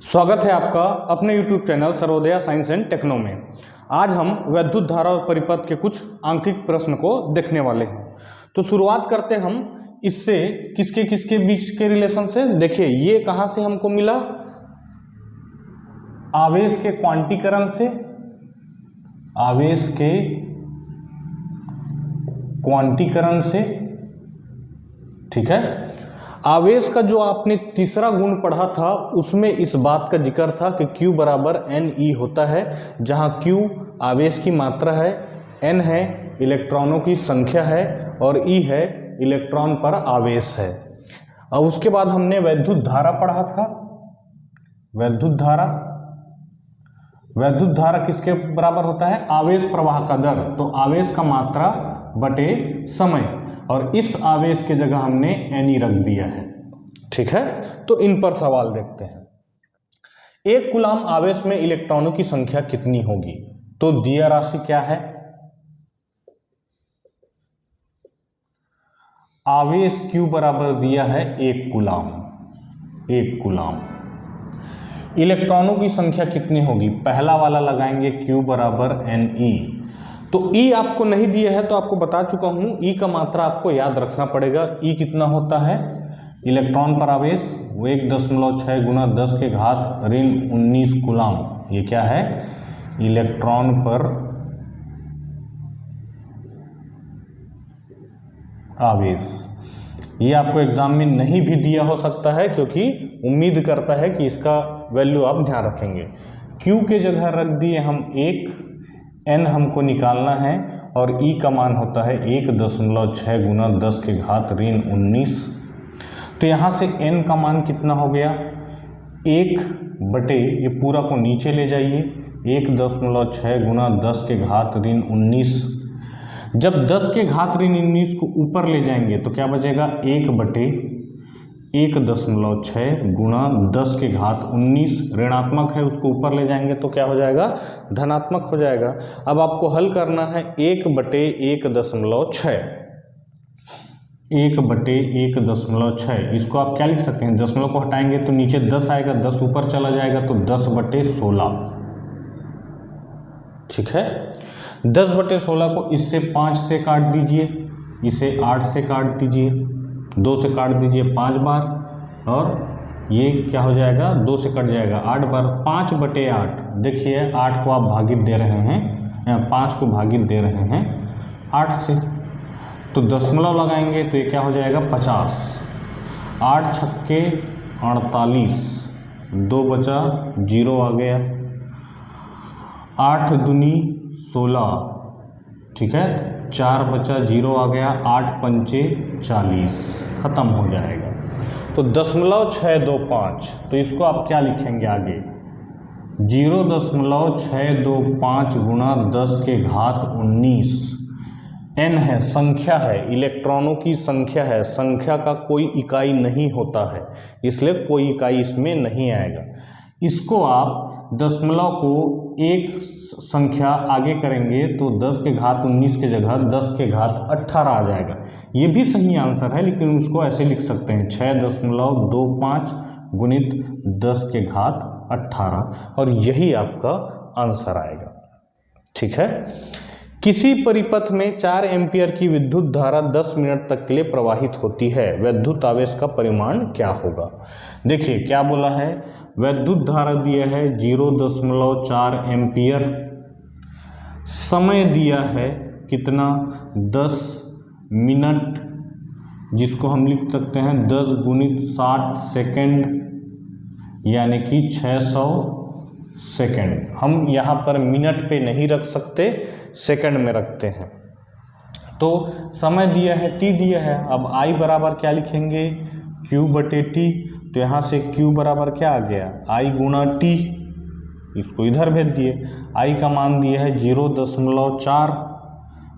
स्वागत है आपका अपने YouTube channel Sarvodaya science and techno में। आज हम वैद्युत धारा और परिपथ के कुछ आंकिक प्रश्न को देखने वाले हैं। तो शुरुआत करते हैं हम इससे किसके किसके बीच के रिलेशन से। देखिए ये कहाँ से हमको मिला, आवेश के क्वांटीकरण से। आवेश के क्वांटीकरण से, ठीक है। आवेश का जो आपने तीसरा गुण पढ़ा था उसमें इस बात का जिक्र था कि Q बराबर NE होता है, जहां Q आवेश की मात्रा है, N है इलेक्ट्रॉनों की संख्या है और E है इलेक्ट्रॉन पर आवेश है। अब उसके बाद हमने वैद्युत धारा पढ़ा था। वैद्युत धारा किसके बराबर होता है, आवेश प्रवाह का दर। तो आवेश का मात्रा बटे समय, और इस आवेश के जगह हमने NE रख दिया है, ठीक है। तो इन पर सवाल देखते हैं। एक कूलाम आवेश में इलेक्ट्रॉनों की संख्या कितनी होगी? तो दिया राशि क्या है, आवेश Q बराबर दिया है 1 कूलाम। इलेक्ट्रॉनों की संख्या कितनी होगी? पहला वाला लगाएंगे Q बराबर NE। तो E आपको नहीं दिया है तो आपको बता चुका हूं, E का मात्रा आपको याद रखना पड़ेगा। E कितना होता है, इलेक्ट्रॉन पर आवेश वो 1.6 गुना 10 के घात ऋण 19 कूलाम। ये क्या है, इलेक्ट्रॉन पर आवेश। ये आपको एग्जाम में नहीं भी दिया हो सकता है, क्योंकि उम्मीद करता है कि इसका वैल्यू आप ध्यान रखेंगे। Q के जगह रख दिए हम 1, N हमको निकालना है और E का मान होता है 1.6 गुना 10 के घात ऋण 19। तो यहाँ से N का मान कितना हो गया, 1 बटे, ये पूरा को नीचे ले जाइए, 1.6 गुना 10 के घात ऋण 19। जब 10 के घात ऋण 19 को ऊपर ले जाएंगे तो क्या बचेगा, 1 बटे 1.6 गुना 10 के घात 19। ऋणात्मक है उसको ऊपर ले जाएंगे तो क्या हो जाएगा, धनात्मक हो जाएगा। अब आपको हल करना है 1 बटे 1.6, 1 बटे 1.6। इसको आप क्या लिख सकते हैं, दशमलव को हटाएंगे तो नीचे 10 आएगा, 10 ऊपर चला जाएगा तो 10 बटे 16, ठीक है। 10 बटे 16 को इससे 5 से काट दीजिए, इसे 8 से काट दीजिए, 2 से काट दीजिए 5 बार, और ये क्या हो जाएगा, 2 से कट जाएगा 8 बार। 5 बटे 8, देखिए 8 को आप भागित दे रहे हैं, 5 को भागित दे रहे हैं 8 से, तो दशमलव लगाएंगे तो ये क्या हो जाएगा 50। 8 छक्के 48, 2 बचा 0 आ गया, 8 दूनी 16, ठीक है, 4 बचा 0 आ गया, 8 पंचे 40, ख़त्म हो जाएगा। तो 0.625, तो इसको आप क्या लिखेंगे आगे, 0.625 गुना 10 के घात 19। N है, संख्या है, इलेक्ट्रॉनों की संख्या है, संख्या का कोई इकाई नहीं होता है, इसलिए कोई इकाई इसमें नहीं आएगा। इसको आप दशमलव को एक संख्या आगे करेंगे तो 10 के घात 19 के जगह 10 के घात 18 आ जाएगा। ये भी सही आंसर है, लेकिन उसको ऐसे लिख सकते हैं 6.25 गुणित 10 के घात 18, और यही आपका आंसर आएगा, ठीक है। किसी परिपथ में 4 एम्पियर की विद्युत धारा 10 मिनट तक के लिए प्रवाहित होती है, वैद्युत आवेश का परिमाण क्या होगा? देखिए क्या बोला है, वैद्युत धारा दिया है 0.4 एम्पियर, समय दिया है कितना, 10 मिनट, जिसको हम लिख सकते हैं 10 गुणित 60 सेकेंड, यानी कि 600 सेकेंड। हम यहाँ पर मिनट पे नहीं रख सकते, सेकंड में रखते हैं। तो समय दिया है, T दिया है। अब I बराबर क्या लिखेंगे, Q बटे T। तो यहाँ से Q बराबर क्या आ गया, I गुणा T, इसको इधर भेज दिए। I का मान दिया है 0.4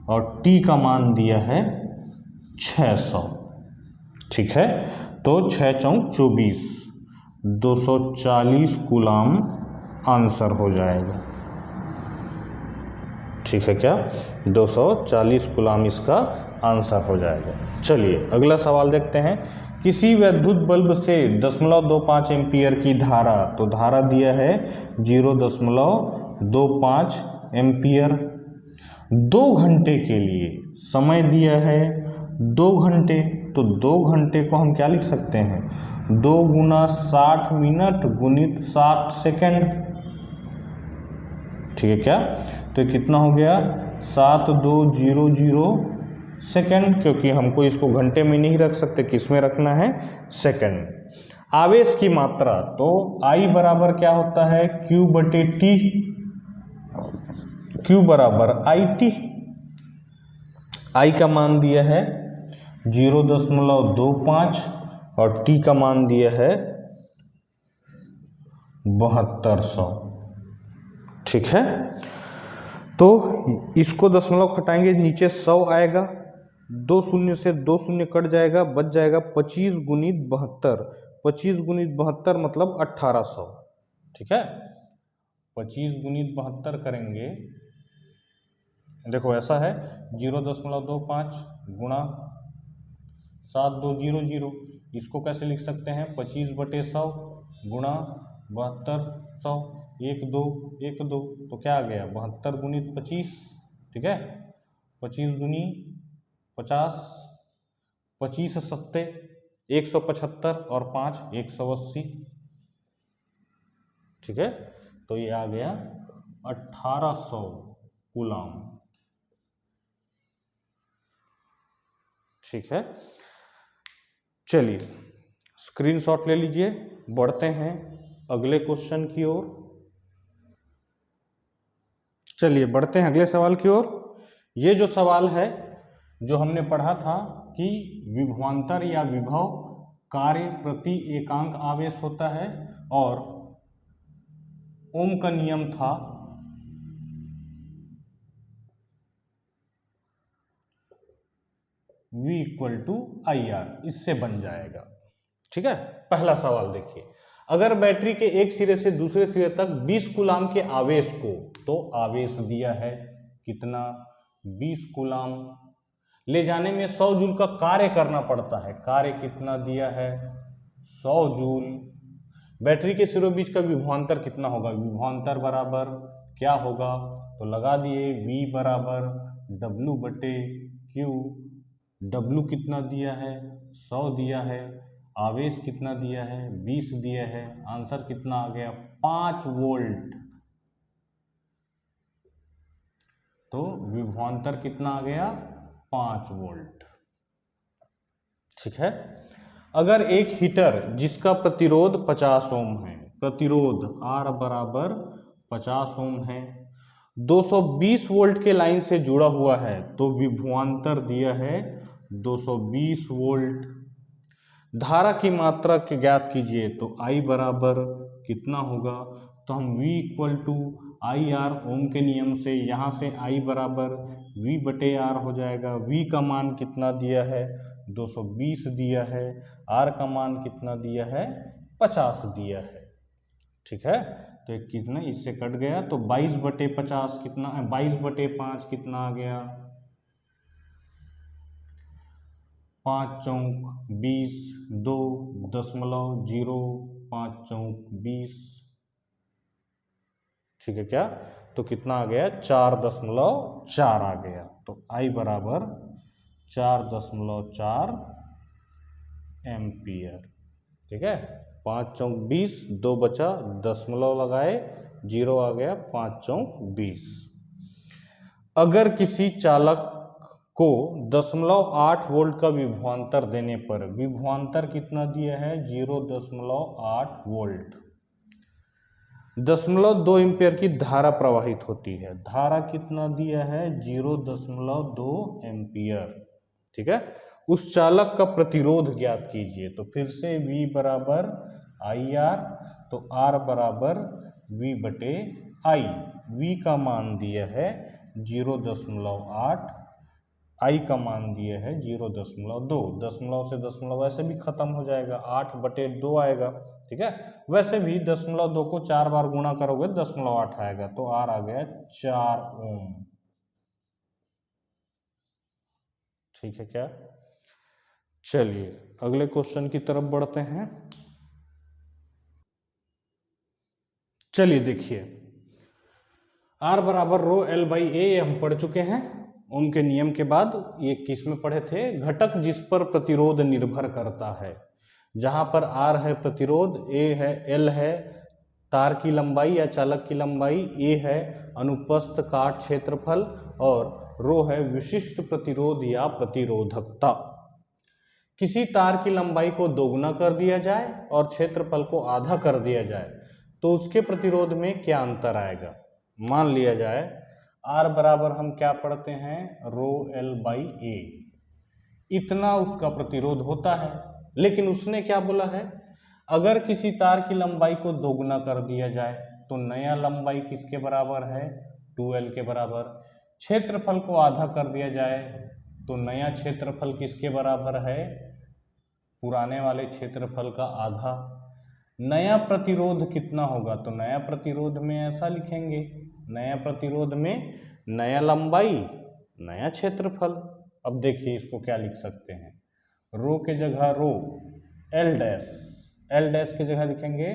और T का मान दिया है 600, ठीक है। तो 6 चौक 24, 240 कूलाम आंसर हो जाएगा, ठीक है क्या, 240 कूलाम इसका आंसर हो जाएगा। चलिए अगला सवाल देखते हैं किसी वैद्युत बल्ब से 0.25 एम्पियर की धारा, तो धारा दिया है 0.25 एम्पियर, 2 घंटे के लिए समय दिया है 2 घंटे, तो 2 घंटे को हम क्या लिख सकते हैं, 2 गुना 60 मिनट गुणित 60 सेकेंड, ठीक है क्या, तो कितना हो गया 7200 सेकेंड, क्योंकि हमको इसको घंटे में नहीं रख सकते, किस में रखना है, सेकेंड। आवेश की मात्रा, तो I बराबर क्या होता है, Q बटे T, Q बराबर IT, I का मान दिया है 0.25 और T का मान दिया है 7200, ठीक है। तो इसको दशमलव घटाएंगे, नीचे 100 आएगा, 2 शून्य से 2 शून्य कट जाएगा, बच जाएगा 25 गुणित 72, 25 गुणित 72 मतलब 1800, ठीक है। 25 गुणित 72 करेंगे, देखो ऐसा है 0.25 गुणा 7200, इसको कैसे लिख सकते हैं, 25 बटे 100 गुणा 7200, 1 2 1 2, तो क्या आ गया 72 गुणित 25, ठीक है, 25 दूनी 50, 25 सत्ते 175 और 5 180, ठीक है, तो ये आ गया 1800 कूलाम, ठीक है। चलिए स्क्रीनशॉट ले लीजिए, बढ़ते हैं अगले क्वेश्चन की ओर। चलिए बढ़ते हैं अगले सवाल की ओर। ये जो सवाल है, जो हमने पढ़ा था कि विभवांतर या विभव कार्य प्रति एकांक आवेश होता है और ओम का नियम था V = IR, इससे बन जाएगा, ठीक है। पहला सवाल देखिए, अगर बैटरी के एक सिरे से दूसरे सिरे तक 20 कूलाम के आवेश को, तो आवेश दिया है कितना 20 कूलाम, ले जाने में 100 जूल का कार्य करना पड़ता है, कार्य कितना दिया है 100 जूल, बैटरी के सिरों बीच का विभवांतर कितना होगा, विभवांतर बराबर क्या होगा, तो लगा दिए V बराबर W बटे Q, W कितना दिया है 100 दिया है, आवेश कितना दिया है 20 दिया है, आंसर कितना आ गया 5 वोल्ट, तो विभवांतर कितना आ गया 5 वोल्ट, ठीक है। अगर एक हीटर जिसका प्रतिरोध 50 ओम है, प्रतिरोध R बराबर 50 ओम है, 220 वोल्ट के लाइन से जुड़ा हुआ है, तो विभवांतर दिया है 220 वोल्ट। धारा की मात्रा के ज्ञात कीजिए, तो I बराबर कितना होगा, तो हम V = IR ओम के नियम से, यहाँ से I बराबर V बटे R हो जाएगा। V का मान कितना दिया है 220 दिया है, R का मान कितना दिया है 50 दिया है, ठीक है। तो एक कितना इससे कट गया, तो 22 बटे 50 कितना, 22 बटे 5 कितना आ गया, 5 चौक 20, 2.0, 5 चौक 20, ठीक है क्या, तो कितना आ गया 4.4 आ गया, तो I बराबर 4.4 एम्पियर, ठीक है। 5 चौक 20, 2 बचा, दशमलव लगाए 0 आ गया, 5 चौक 20। अगर किसी चालक को 0.8 वोल्ट का विभवांतर देने पर, विभवांतर कितना दिया है 0.8 वोल्ट, 0.2 एम्पियर की धारा प्रवाहित होती है, धारा कितना दिया है 0.2 एम्पियर, ठीक है। उस चालक का प्रतिरोध ज्ञात कीजिए, तो फिर से V बराबर IR, तो R बराबर V बटे I, V का मान दिया है 0.8, I का मान दिया है 0.2, दशमलव से दशमलव वैसे भी खत्म हो जाएगा, 8 बटे 2 आएगा, ठीक है। वैसे भी 0.2 को 4 बार गुणा करोगे 0.8 आएगा, तो R आ गया 4 ओम, ठीक है क्या। चलिए अगले क्वेश्चन की तरफ बढ़ते हैं। चलिए देखिए, R बराबर रो एल बाई ए हम पढ़ चुके हैं। उनके नियम के बाद ये किस में पढ़े थे? घटक जिस पर प्रतिरोध निर्भर करता है। जहां पर R है प्रतिरोध, A है, L है तार की लंबाई या चालक की लंबाई, A है अनुप्रस्थ काट क्षेत्रफल और रो है विशिष्ट प्रतिरोध या प्रतिरोधकता। किसी तार की लंबाई को दोगुना कर दिया जाए और क्षेत्रफल को आधा कर दिया जाए तो उसके प्रतिरोध में क्या अंतर आएगा? मान लिया जाए R बराबर हम क्या पढ़ते हैं? रो एल बाई ए, इतना उसका प्रतिरोध होता है। लेकिन उसने क्या बोला है? अगर किसी तार की लंबाई को दोगुना कर दिया जाए तो नया लंबाई किसके बराबर है? 2L के बराबर। क्षेत्रफल को आधा कर दिया जाए तो नया क्षेत्रफल किसके बराबर है? पुराने वाले क्षेत्रफल का आधा। नया प्रतिरोध कितना होगा? तो नया प्रतिरोध में ऐसा लिखेंगे, नया प्रतिरोध में नया लंबाई नया क्षेत्रफल। अब देखिए इसको क्या लिख सकते हैं? रो के जगह रो, एल डैश की जगह लिखेंगे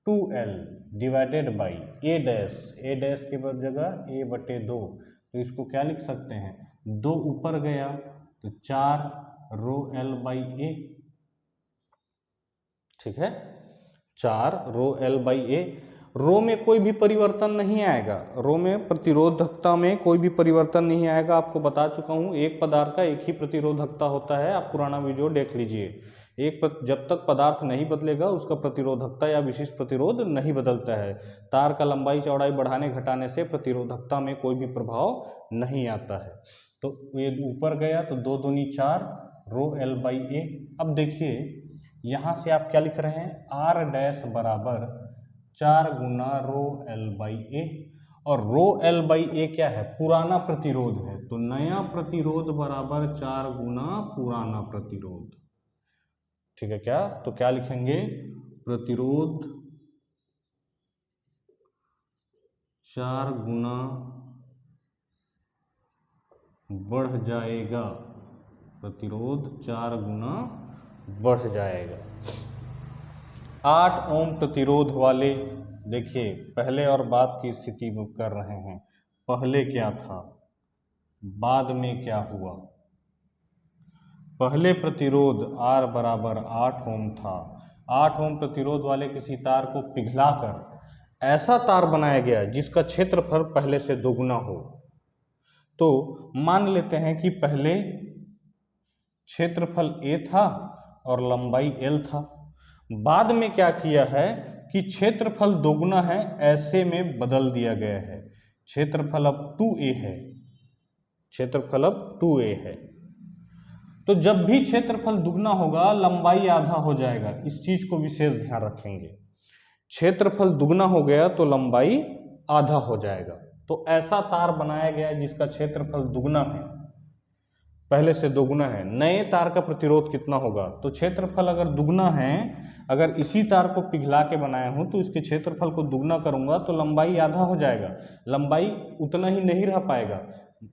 2L divided by A dash के जगह a बटे 2। तो इसको क्या लिख सकते हैं? 2 ऊपर गया तो 4 रो एल बाई ए, ठीक है, 4 रो एल बाई ए। रो में कोई भी परिवर्तन नहीं आएगा, रो में प्रतिरोधकता में कोई भी परिवर्तन नहीं आएगा। आपको बता चुका हूं एक पदार्थ का एक ही प्रतिरोधकता होता है, आप पुराना वीडियो देख लीजिए। जब तक पदार्थ नहीं बदलेगा उसका प्रतिरोधकता या विशिष्ट प्रतिरोध नहीं बदलता है। तार का लंबाई चौड़ाई बढ़ाने घटाने से प्रतिरोधकता में कोई भी प्रभाव नहीं आता है। तो ये ऊपर गया तो 2 दूनी 4 रो एल बाई ए। अब देखिए यहाँ से आप क्या लिख रहे हैं? R डैश बराबर 4 गुना रो एल बाई ए, और रो एल बाई ए क्या है? पुराना प्रतिरोध है। तो नया प्रतिरोध बराबर 4 गुना पुराना प्रतिरोध, ठीक है क्या? तो क्या लिखेंगे? प्रतिरोध 4 गुना बढ़ जाएगा, प्रतिरोध 4 गुना बढ़ जाएगा। 8 ओम प्रतिरोध वाले, देखिए पहले और बाद की स्थिति में कर रहे हैं। पहले क्या था, बाद में क्या हुआ? पहले प्रतिरोध R बराबर 8 ओम था। 8 ओम प्रतिरोध वाले किसी तार को पिघलाकर ऐसा तार बनाया गया जिसका क्षेत्रफल पहले से दोगुना हो। तो मान लेते हैं कि पहले क्षेत्रफल A था और लंबाई L था। बाद में क्या किया है कि क्षेत्रफल दोगुना है, ऐसे में बदल दिया गया है। क्षेत्रफल अब 2A है, क्षेत्रफल अब 2A है। तो जब भी क्षेत्रफल दुगना होगा लंबाई आधा हो जाएगा। इस चीज को विशेष ध्यान रखेंगे। क्षेत्रफल दुगना हो गया तो लंबाई आधा हो जाएगा। तो ऐसा तार बनाया गया जिसका क्षेत्रफल दुगना है, पहले से दोगुना है। नए तार का प्रतिरोध कितना होगा? तो क्षेत्रफल अगर दुगना है, अगर इसी तार को पिघला के बनाया हूं तो इसके क्षेत्रफल को दुगना करूंगा तो लंबाई आधा हो जाएगा, लंबाई उतना ही नहीं रह पाएगा।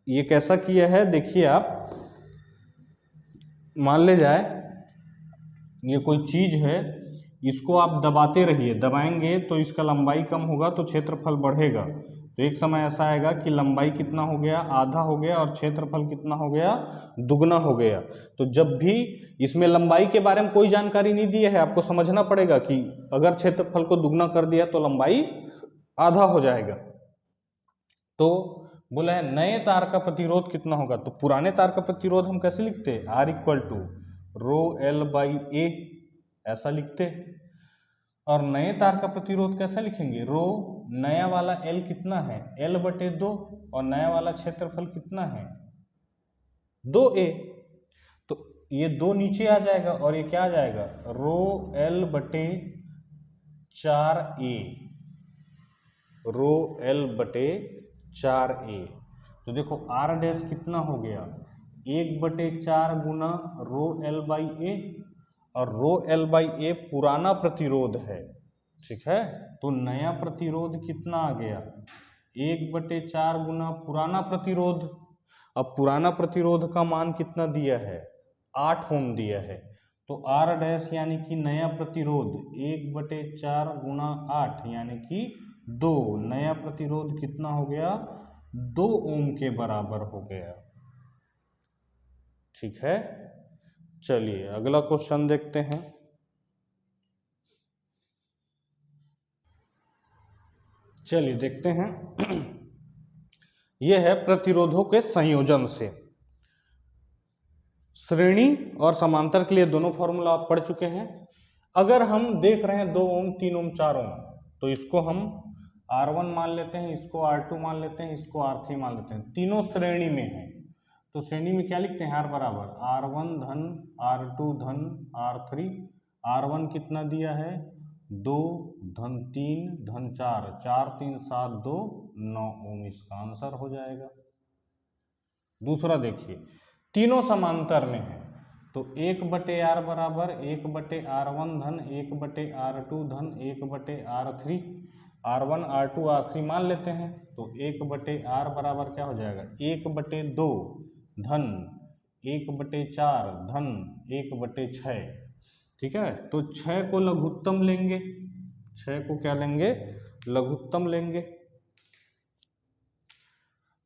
ये कैसा किया है देखिए आप, मान ले जाए ये कोई चीज है, इसको आप दबाते रहिए, दबाएंगे तो इसका लंबाई कम होगा तो क्षेत्रफल बढ़ेगा। तो एक समय ऐसा आएगा कि लंबाई कितना हो गया? आधा हो गया, और क्षेत्रफल कितना हो गया? दुगना हो गया। तो जब भी इसमें लंबाई के बारे में कोई जानकारी नहीं दी है, आपको समझना पड़ेगा कि अगर क्षेत्रफल को दुगना कर दिया तो लंबाई आधा हो जाएगा। तो बोला है नए तार का प्रतिरोध कितना होगा? तो पुराने तार का प्रतिरोध हम कैसे लिखते हैं? R equal to rho L by A, ऐसा लिखते। और नए तार का प्रतिरोध कैसा लिखेंगे? रो नया वाला L कितना है? L बटे 2, और नया वाला क्षेत्रफल कितना है? 2A। तो ये 2 नीचे आ जाएगा और ये क्या आ जाएगा? रो L बटे 4A, रो L बटे 4A। तो देखो R डैश कितना हो गया? 1/4 गुना रो एल बाई ए, और रो एल बाई ए पुराना प्रतिरोध है, ठीक है। तो नया प्रतिरोध कितना आ गया? 1/4 गुना पुराना प्रतिरोध। अब पुराना प्रतिरोध का मान कितना दिया है? 8 ओम दिया है। तो आर डैश यानी कि नया प्रतिरोध 1/4 गुणा 8 यानी कि 2, नया प्रतिरोध कितना हो गया, 2 ओम के बराबर हो गया। ठीक है, चलिए अगला क्वेश्चन देखते हैं। चलिए देखते हैं यह है प्रतिरोधों के संयोजन से। श्रेणी और समांतर के लिए दोनों फॉर्मूला आप पढ़ चुके हैं। अगर हम देख रहे हैं 2 ओम 3 ओम 4 ओम, तो इसको हम R1 मान लेते हैं, इसको R2 मान लेते हैं, इसको R3 मान लेते हैं। तीनों श्रेणी में हैं, तो श्रेणी में क्या लिखते हैं, R बराबर R1 धन R2 धन R3। R1 कितना दिया है, 2 धन 3 धन 4, 4 3 7 2 9 ओम, इसका आंसर हो जाएगा। दूसरा देखिए, तीनों समांतर में है, तो 1/R बराबर 1/R1 धन 1/R2 धन 1/R3। R1 R2 R3 मान लेते हैं, तो 1/R बराबर क्या हो जाएगा, 1/2 धन 1/4 धन 1/6। ठीक है, तो 6 को लघुत्तम लेंगे, 6 को क्या लेंगे, लघुत्तम लेंगे।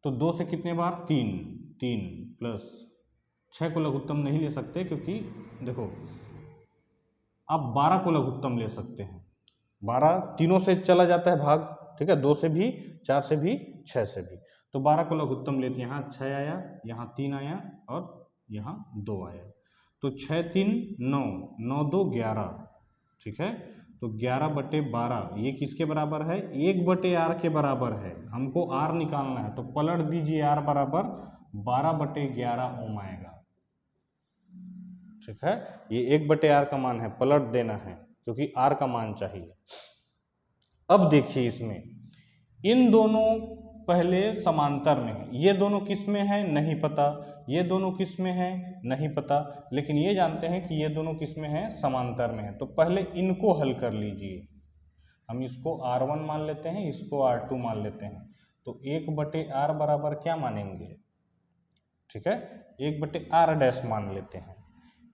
तो 2 से कितने बार, 3, 3 प्लस 6 को लघुत्तम नहीं ले सकते, क्योंकि देखो आप 12 को लघुत्तम ले सकते हैं। 12 तीनों से चला जाता है भाग, ठीक है, 2 से भी, 4 से भी, 6 से भी, तो 12 को लघुत्तम लेते हैं। यहाँ 6 आया, यहाँ 3 आया और यहाँ 2 आया, तो 6 3 9, 9 2 11। ठीक है, तो 11/12 ये किसके बराबर है, 1/R के बराबर है। हमको R निकालना है, तो पलट दीजिए, R बराबर 12/11 ओम आएगा। ठीक है, ये 1/R का मान है, पलट देना है क्योंकि R का मान चाहिए। अब देखिए इसमें इन दोनों पहले समांतर में है, ये दोनों किस में है नहीं पता, ये दोनों किस में है नहीं पता, लेकिन ये जानते हैं कि ये दोनों किस में है, समांतर में है। तो पहले इनको हल कर लीजिए। हम इसको R1 मान लेते हैं, इसको R2 मान लेते हैं, तो 1/R बराबर क्या मानेंगे, ठीक है, 1/R डैश मान लेते हैं,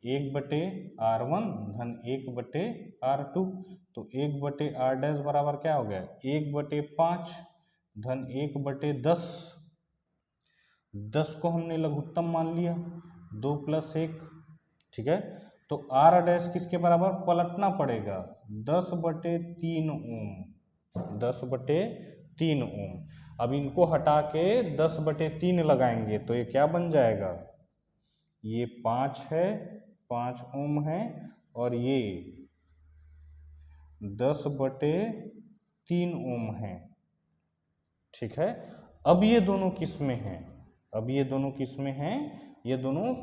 1/R1 धन 1/R2, तो 1/R डैश बराबर क्या हो गया, 1/5 धन 1/10। 10 को हमने लघुत्तम मान लिया, 2 + 1। ठीक है, तो R डैश किसके बराबर, पलटना पड़ेगा, 10/3 ओम, 10/3 ओम। अब इनको हटा के 10/3 लगाएंगे, तो ये क्या बन जाएगा, ये 5 है, 5 ओम है, और ये 10/3 ओम है। ठीक है, अब ये दोनों किस में हैं, अब ये दोनों किस में हैं, ये दोनों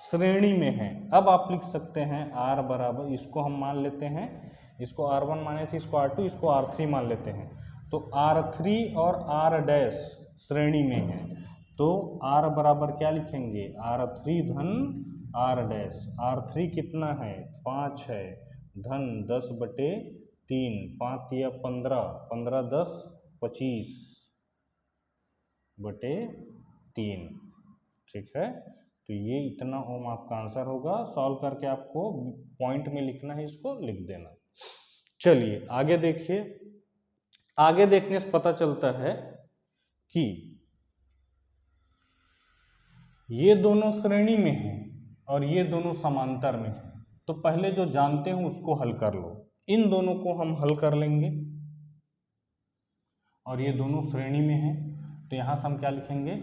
श्रेणी में हैं। अब आप लिख सकते हैं R बराबर, इसको हम मान लेते हैं, इसको R1 माने थे, इसको R2, इसको R3 मान लेते हैं, तो R3 और R डैश श्रेणी में है, तो R बराबर क्या लिखेंगे, R3 धन R डैश। R3 कितना है, 5 है, धन 10/3, 5 या 15, 15 10 25/3। ठीक है, तो ये इतना ओम आपका आंसर होगा। सॉल्व करके आपको पॉइंट में लिखना है, इसको लिख देना। चलिए आगे देखिए, आगे देखने से पता चलता है कि ये दोनों श्रेणी में हैं और ये दोनों समांतर में हैं, तो पहले जो जानते हैं उसको हल कर लो। इन दोनों को हम हल कर लेंगे, और ये दोनों श्रेणी में हैं, तो यहाँ से हम क्या लिखेंगे,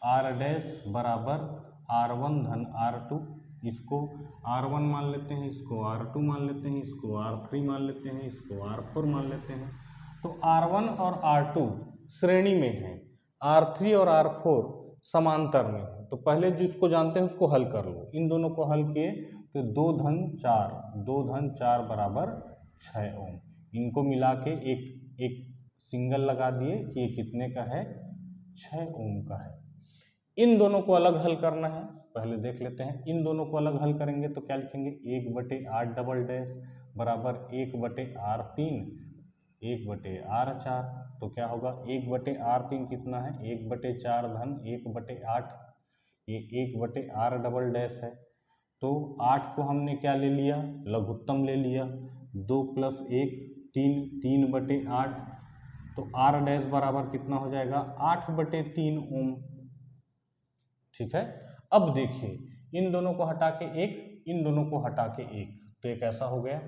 R डैश बराबर R1 धन R2, इसको R1 मान लेते हैं, इसको R2 मान लेते हैं, इसको R3 मान लेते हैं, इसको R4 मान लेते हैं। तो R1 और R2 श्रेणी में हैं, R3 और R4 समांतर में है, तो पहले जिसको जानते हैं उसको हल कर लो। इन दोनों को हल किए तो 2 धन 4, 2 धन 4 बराबर 6 ओम। इनको मिला के एक सिंगल लगा दिए कि ये कितने का है, 6 ओम का है। इन दोनों को अलग हल करना है, पहले देख लेते हैं। इन दोनों को अलग हल करेंगे तो क्या लिखेंगे, 1/R डबल डैश बराबर 1/R3, 1/R4, तो क्या होगा, 1/R3 कितना है, 1/4 धन 1/8, ये 1/R डबल डैश है, तो 8 को हमने क्या ले लिया, लघुत्तम ले लिया, 2 + 1 3, 3/8, तो आर डैश बराबर कितना हो जाएगा, 8/3 ओम। ठीक है, अब देखिए इन दोनों को हटा के एक, इन दोनों को हटा के एक, तो एक ऐसा हो गया।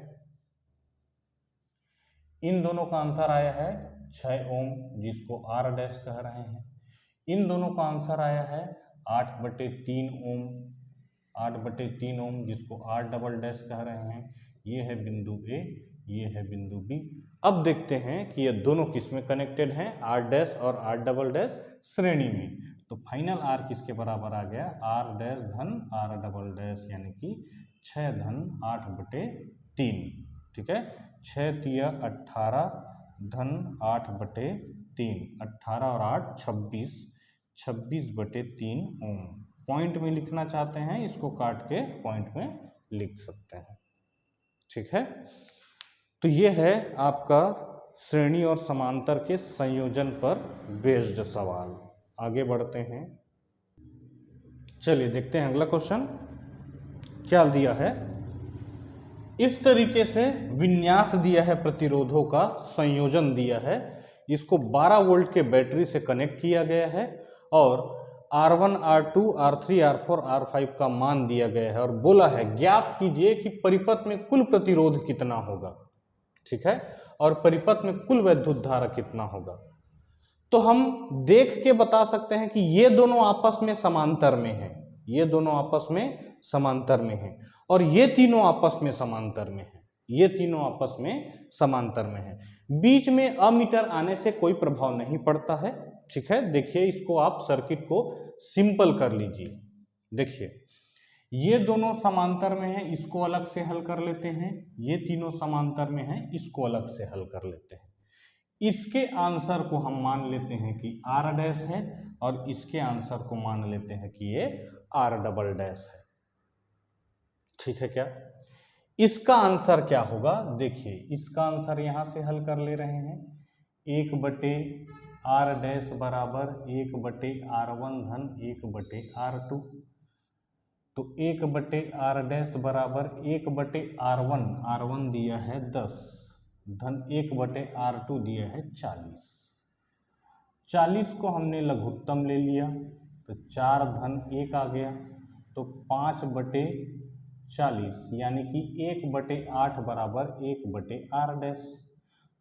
इन दोनों का आंसर आया है 6 ओम, जिसको आर डैश कह रहे हैं। इन दोनों का आंसर आया है 8/3 ओम, 8/3 ओम, जिसको आर डबल डैश कह रहे हैं। ये है बिंदु ए, ये है बिंदु बी। अब देखते हैं कि ये दोनों किस में कनेक्टेड हैं, आर डैश और आर डबल डैश श्रेणी में। तो फाइनल आर किसके बराबर आ गया, आर डैश धन आर डबल डैश, यानी कि 6 धन 8/3। ठीक है, 6 तिया 18 धन 8/3, 18 और 8 26, 26/3 ओम। पॉइंट में लिखना चाहते हैं, इसको काट के पॉइंट में लिख सकते हैं। ठीक है, तो ये है आपका श्रेणी और समांतर के संयोजन पर बेस्ड सवाल। आगे बढ़ते हैं, चलिए देखते हैं अगला क्वेश्चन क्या दिया है। इस तरीके से विन्यास दिया है, प्रतिरोधों का संयोजन दिया है, इसको 12 वोल्ट के बैटरी से कनेक्ट किया गया है और R1, R2, R3, R4, R5 का मान दिया गया है और बोला है ज्ञात कीजिए कि परिपथ में कुल प्रतिरोध कितना होगा। ठीक है, और परिपथ में कुल वैद्युत धारा कितना होगा। तो हम देख के बता सकते हैं कि ये दोनों आपस में समांतर में हैं, ये दोनों आपस में समांतर में हैं और ये तीनों आपस में समांतर में हैं, ये तीनों आपस में समांतर में हैं। बीच में अमीटर आने से कोई प्रभाव नहीं पड़ता है। ठीक है, देखिए इसको आप सर्किट को सिंपल कर लीजिए। देखिए ये दोनों समांतर में हैं, इसको अलग से हल कर लेते हैं। ये तीनों समांतर में हैं, इसको अलग से हल कर लेते हैं। इसके आंसर को हम मान लेते हैं कि आर डैश है और इसके आंसर को मान लेते हैं कि ये आर डबल डैश है। ठीक है, क्या इसका आंसर क्या होगा, देखिए इसका आंसर यहां से हल कर ले रहे हैं। 1/r डैश बराबर 1/r1 धन 1/r2, तो 1/r डैश बराबर 1/r1, r1 दिया है 10 धन 1/r2 दिया है 40। 40 को हमने लघुत्तम ले लिया तो 4 धन 1 आ गया, तो 5/40 यानी कि 1/8 बराबर 1/r डैश।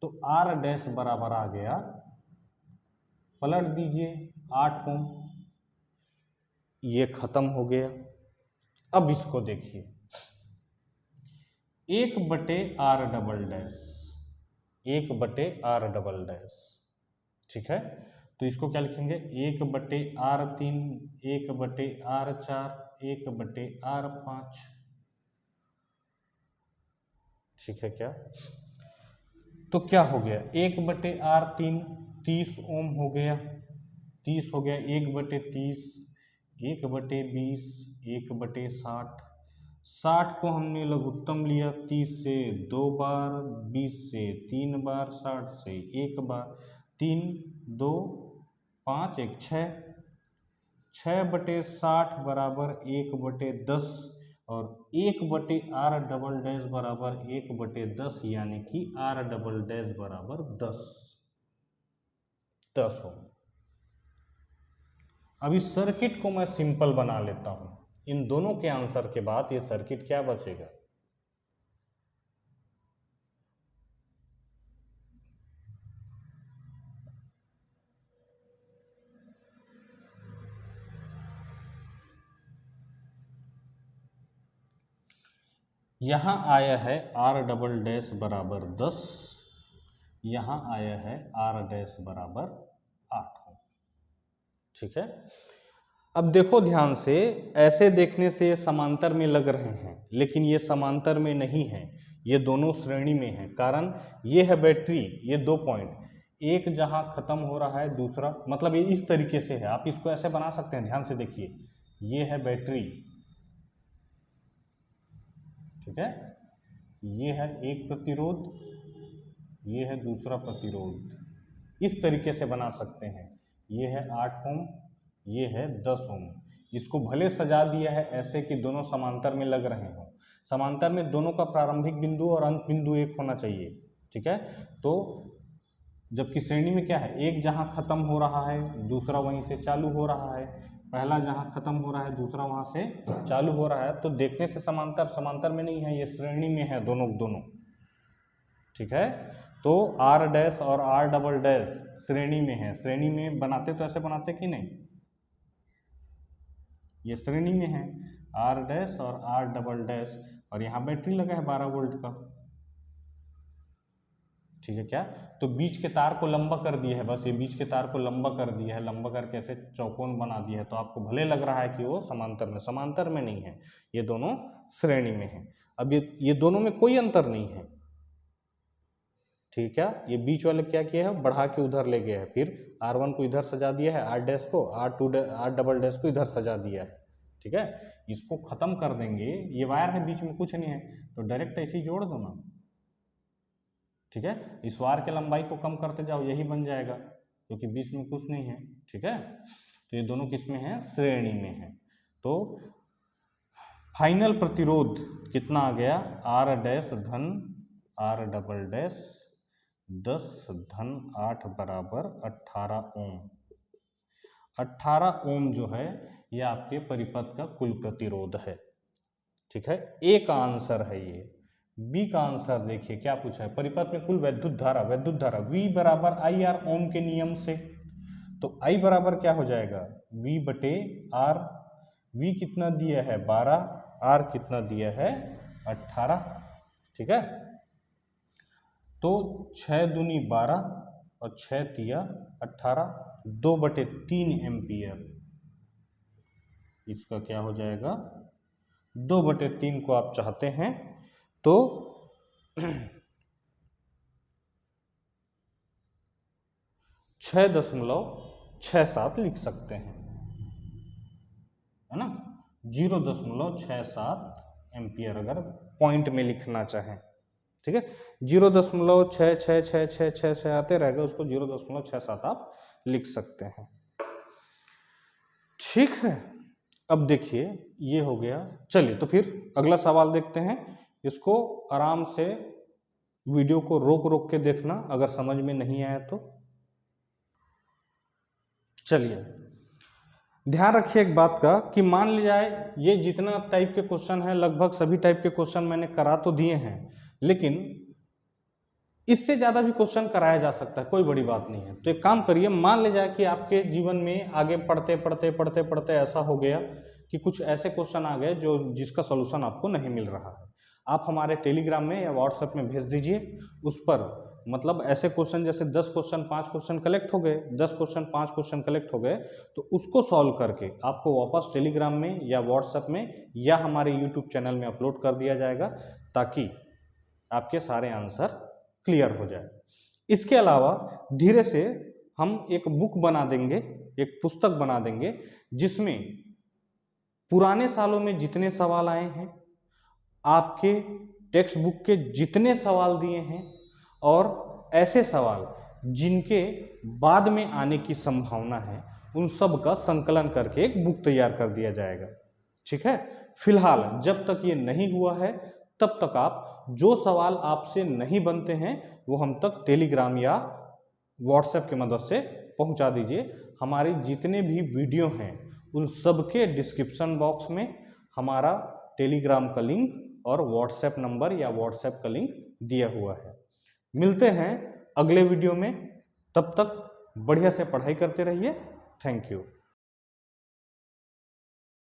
तो r डैश बराबर आ गया, पलट दीजिए 8 ओम। ये खत्म हो गया। अब इसको देखिए 1/r double dash, 1/r double dash. ठीक है, तो इसको क्या लिखेंगे, 1/r3, 1/r4, 1/r5। ठीक है, क्या तो क्या हो गया, 1/r3 30 ओम हो गया, 30 हो गया, 1/30, 1/20, 1/60। 60 को हमने लघुत्तम लिया, 30 से 2 बार, 20 से 3 बार, 60 से 1 बार, 3 2 5 1 6, 6/60 बराबर 1/10 और 1/r डबल डैश बराबर 1/10, यानी कि r डबल डैश बराबर 10 हो। अब इस सर्किट को मैं सिंपल बना लेता हूं। इन दोनों के आंसर के बाद ये सर्किट क्या बचेगा, यहां आया है r डबल डैश बराबर 10, यहां आया है r डैश बराबर 8 हो। ठीक है, अब देखो ध्यान से, ऐसे देखने से ये समांतर में लग रहे हैं, लेकिन ये समांतर में नहीं है, ये दोनों श्रेणी में हैं। कारण ये है बैटरी, ये 2 पॉइंट, एक जहां खत्म हो रहा है, दूसरा मतलब ये इस तरीके से है। आप इसको ऐसे बना सकते हैं, ध्यान से देखिए, ये है बैटरी। ठीक है, ये है एक प्रतिरोध, ये है दूसरा प्रतिरोध, इस तरीके से बना सकते हैं। ये है 8 ओम, ये है 10 ओम। इसको भले सजा दिया है ऐसे कि दोनों समांतर में लग रहे हों, समांतर में दोनों का प्रारंभिक बिंदु और अंत बिंदु एक होना चाहिए, ठीक है। तो जबकि श्रेणी में क्या है, एक जहाँ खत्म हो रहा है दूसरा वहीं से चालू हो रहा है, पहला जहाँ खत्म हो रहा है दूसरा वहाँ से चालू हो रहा है, तो देखने से समांतर समांतर में नहीं है, ये श्रेणी में है दोनों दोनों, ठीक है। तो आर डैश और आर डबल डैश श्रेणी में है, श्रेणी में बनाते तो ऐसे बनाते कि नहीं, ये श्रेणी में है आर डैश और आर डबल डैश, और यहाँ बैटरी लगा है 12 वोल्ट का, ठीक है क्या। तो बीच के तार को लंबा कर दिया है, बस ये बीच के तार को लंबा कर दिया है, लंबा करके ऐसे चौकोन बना दिया है, तो आपको भले लग रहा है कि वो समांतर में नहीं है, ये दोनों श्रेणी में है। अब ये दोनों में कोई अंतर नहीं है, ठीक है। ये बीच वाले क्या किया है, बढ़ा के उधर ले गया है, फिर R1 को इधर सजा दिया है, R डैश को, R डबल डैश को इधर सजा दिया है, ठीक है। इसको खत्म कर देंगे, ये वायर है बीच में कुछ नहीं है, तो डायरेक्ट ऐसे ही जोड़ दो ना, ठीक है। इस वायर के लंबाई को कम करते जाओ, यही बन जाएगा, क्योंकि बीच में कुछ नहीं है, ठीक है। तो ये दोनों किस में है, श्रेणी में है। तो फाइनल प्रतिरोध कितना आ गया, R डैश धन R डबल डैश 10 धन 8 बराबर 18 ओम। 18 ओम जो है ये आपके परिपथ का कुल प्रतिरोध है, ठीक है। ए का आंसर है ये। बी का आंसर देखिए क्या पूछा है, परिपथ में कुल वैद्युत धारा V बराबर IR ओम के नियम से, तो I बराबर क्या हो जाएगा, V बटे R। V कितना दिया है 12, R कितना दिया है 18, ठीक है। तो 6 दूनी 12 और 6 तिया 18, 2/3 एम्पियर, इसका क्या हो जाएगा 2/3 को आप चाहते हैं तो 6.67 लिख सकते हैं, है ना, 0.67 एम्पियर अगर पॉइंट में लिखना चाहें, ठीक है। 0.666666 आते रहेगा, उसको 0.67 आप लिख सकते हैं, ठीक है। अब देखिए ये हो गया, चलिए तो फिर अगला सवाल देखते हैं। इसको आराम से वीडियो को रोक रोक के देखना अगर समझ में नहीं आया तो। चलिए ध्यान रखिए एक बात का कि मान लिया जाए ये जितना टाइप के क्वेश्चन है लगभग सभी टाइप के क्वेश्चन मैंने करा तो दिए हैं, लेकिन इससे ज़्यादा भी क्वेश्चन कराया जा सकता है, कोई बड़ी बात नहीं है। तो एक काम करिए, मान ले जाए कि आपके जीवन में आगे पढ़ते पढ़ते पढ़ते पढ़ते ऐसा हो गया कि कुछ ऐसे क्वेश्चन आ गए जो जिसका सॉल्यूशन आपको नहीं मिल रहा है, आप हमारे टेलीग्राम में या व्हाट्सएप में भेज दीजिए। उस पर मतलब ऐसे क्वेश्चन जैसे 10 क्वेश्चन 5 क्वेश्चन कलेक्ट हो गए, 10 क्वेश्चन 5 क्वेश्चन कलेक्ट हो गए, तो उसको सॉल्व करके आपको वापस टेलीग्राम में या व्हाट्सएप में या हमारे यूट्यूब चैनल में अपलोड कर दिया जाएगा, ताकि आपके सारे आंसर क्लियर हो जाए। इसके अलावा धीरे से हम एक बुक बना देंगे, एक पुस्तक बना देंगे, जिसमें पुराने सालों में जितने सवाल आए हैं, आपके टेक्स्ट बुक के जितने सवाल दिए हैं, और ऐसे सवाल जिनके बाद में आने की संभावना है, उन सब का संकलन करके एक बुक तैयार कर दिया जाएगा, ठीक है। फिलहाल जब तक ये नहीं हुआ है तब तक आप जो सवाल आपसे नहीं बनते हैं वो हम तक टेलीग्राम या व्हाट्सएप की मदद से पहुंचा दीजिए। हमारे जितने भी वीडियो हैं उन सब के डिस्क्रिप्शन बॉक्स में हमारा टेलीग्राम का लिंक और व्हाट्सएप नंबर या व्हाट्सएप का लिंक दिया हुआ है। मिलते हैं अगले वीडियो में, तब तक बढ़िया से पढ़ाई करते रहिए। Thank you.